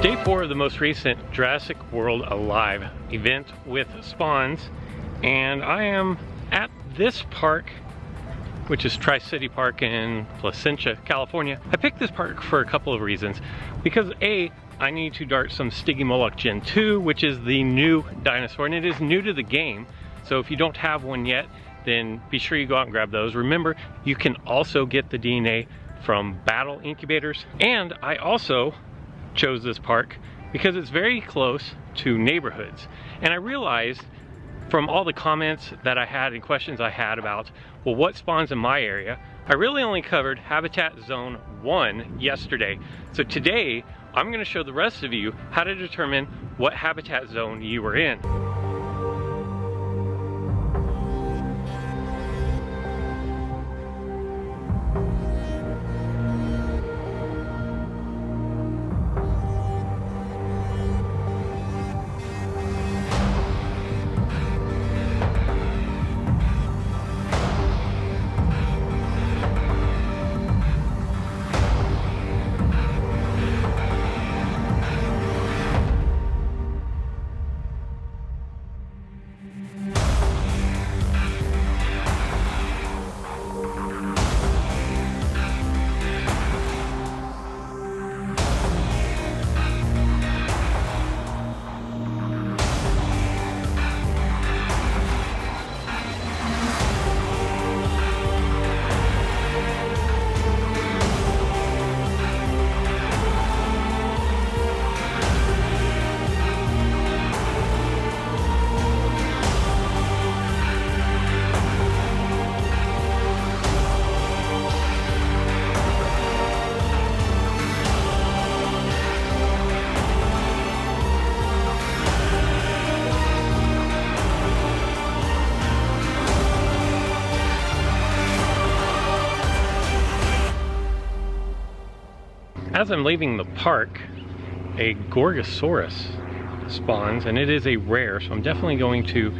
Day 4 of the most recent Jurassic World Alive event with spawns, and I am at this park, which is Tri-City Park in Placentia, California. I picked this park for a couple of reasons. Because A, I need to dart some Stygimoloch Gen 2, which is the new dinosaur, and it is new to the game. So if you don't have one yet, then be sure you go out and grab those. Remember, you can also get the DNA from battle incubators. And I also chose this park because it's very close to neighborhoods. And I realized from all the comments that I had and questions I had about, well, what spawns in my area, I really only covered Habitat Zone 1 yesterday. So today, I'm gonna show the rest of you how to determine what habitat zone you are in. As I'm leaving the park, a Gorgosaurus spawns, and it is a rare, so I'm definitely going to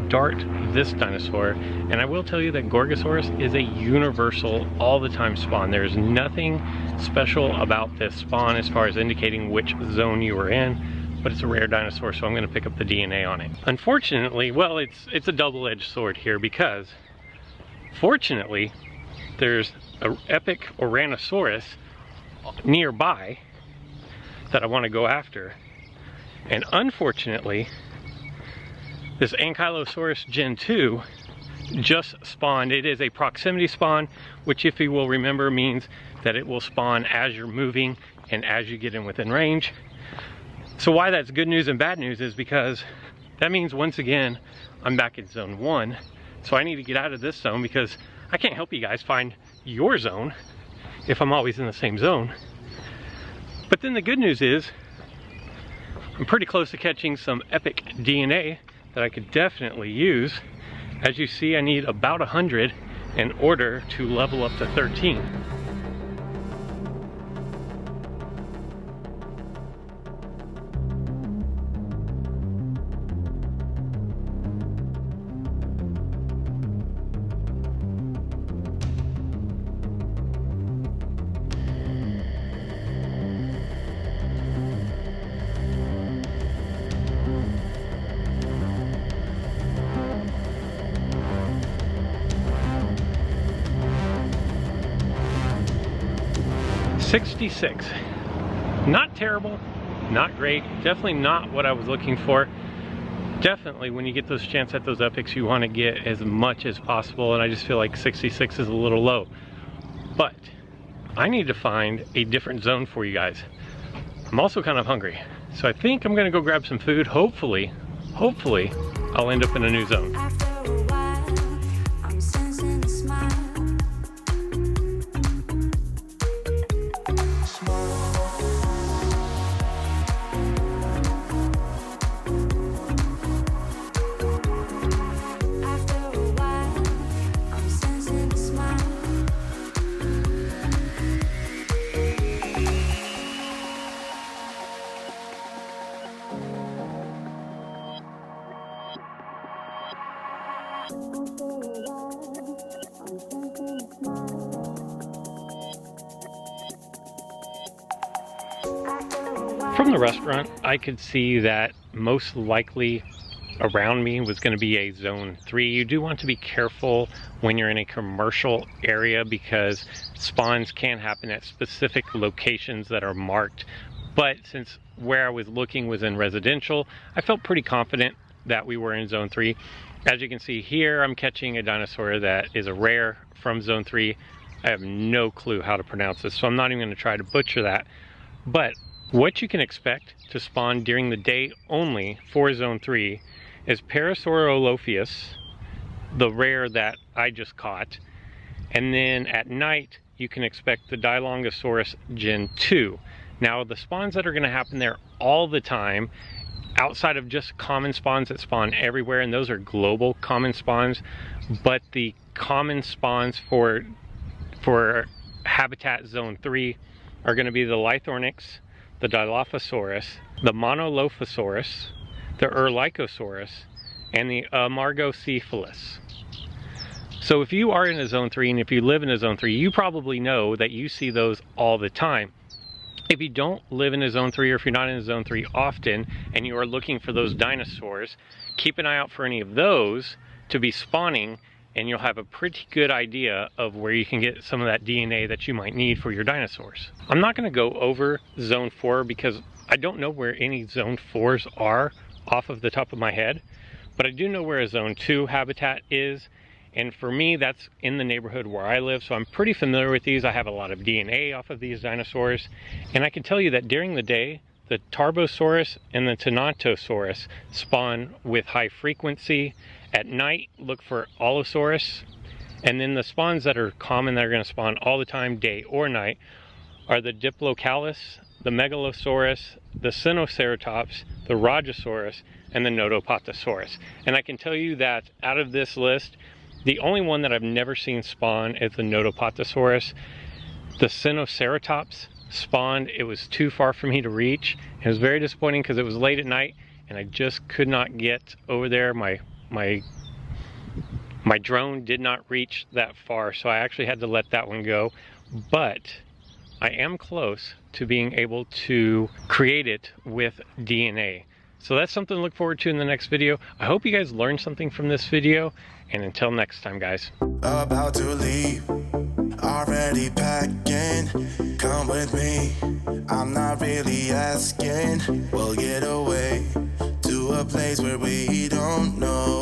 dart this dinosaur. And I will tell you that Gorgosaurus is a universal, all the time spawn. There's nothing special about this spawn as far as indicating which zone you are in, but it's a rare dinosaur, so I'm gonna pick up the DNA on it. Unfortunately, well, it's a double-edged sword here, because fortunately, there's an epic Oranosaurus nearby that I want to go after, and unfortunately this Ankylosaurus Gen 2 just spawned. It is a proximity spawn, which, if you will remember, means that it will spawn as you're moving and as you get in within range. So why that's good news and bad news is because that means once again I'm back in zone 1, so I need to get out of this zone because I can't help you guys find your zone if I'm always in the same zone. But then the good news is I'm pretty close to catching some epic DNA that I could definitely use. As you see, I need about 100 in order to level up to 13. $66. Not terrible, not great, definitely not what I was looking for. Definitely when you get those chance at those epics, you want to get as much as possible, and I just feel like 66 is a little low. But I need to find a different zone for you guys. I'm also kind of hungry, so I think I'm gonna go grab some food. Hopefully I'll end up in a new zone. After a while From the restaurant, I could see that most likely around me was going to be a zone 3. You do want to be careful when you're in a commercial area because spawns can happen at specific locations that are marked. But since where I was looking was in residential, I felt pretty confident that we were in zone 3. As you can see here, I'm catching a dinosaur that is a rare from zone 3. I have no clue how to pronounce this, so I'm not even going to try to butcher that. But what you can expect to spawn during the day only for zone 3 is Parasaurolophus, the rare that I just caught. And then at night, you can expect the Dilongosaurus Gen 2. Now, the spawns that are going to happen there all the time, outside of just common spawns that spawn everywhere, and those are global common spawns, but the common spawns for habitat zone 3 are going to be the Lythornyx, the Dilophosaurus, the Monolophosaurus, the Erlikosaurus, and the Amargocephalus. So if you are in a zone 3 and if you live in a zone 3, you probably know that you see those all the time. If you don't live in a zone 3, or if you're not in a zone 3 often and you are looking for those dinosaurs, keep an eye out for any of those to be spawning, and you'll have a pretty good idea of where you can get some of that DNA that you might need for your dinosaurs. I'm not going to go over zone 4 because I don't know where any zone 4s are off of the top of my head, but I do know where a zone 2 habitat is, and for me that's in the neighborhood where I live, so I'm pretty familiar with these. I have a lot of DNA off of these dinosaurs, and I can tell you that during the day the Tarbosaurus and the Tenontosaurus spawn with high frequency. At night, look for Allosaurus, and then the spawns that are common that are going to spawn all the time, day or night, are the Diplocalus, the Megalosaurus, the Sinoceratops, the Rajasaurus, and the Nodopotosaurus. And I can tell you that out of this list, the only one that I've never seen spawn is the Nodopotosaurus. The Sinoceratops spawned, it was too far for me to reach. It was very disappointing because it was late at night and I just could not get over there. My drone did not reach that far, so I actually had to let that one go. But I am close to being able to create it with DNA. So that's something to look forward to in the next video. I hope you guys learned something from this video, and until next time, guys. About to leave, already packing, come with me, I'm not really asking, we'll get away to a place where we don't know.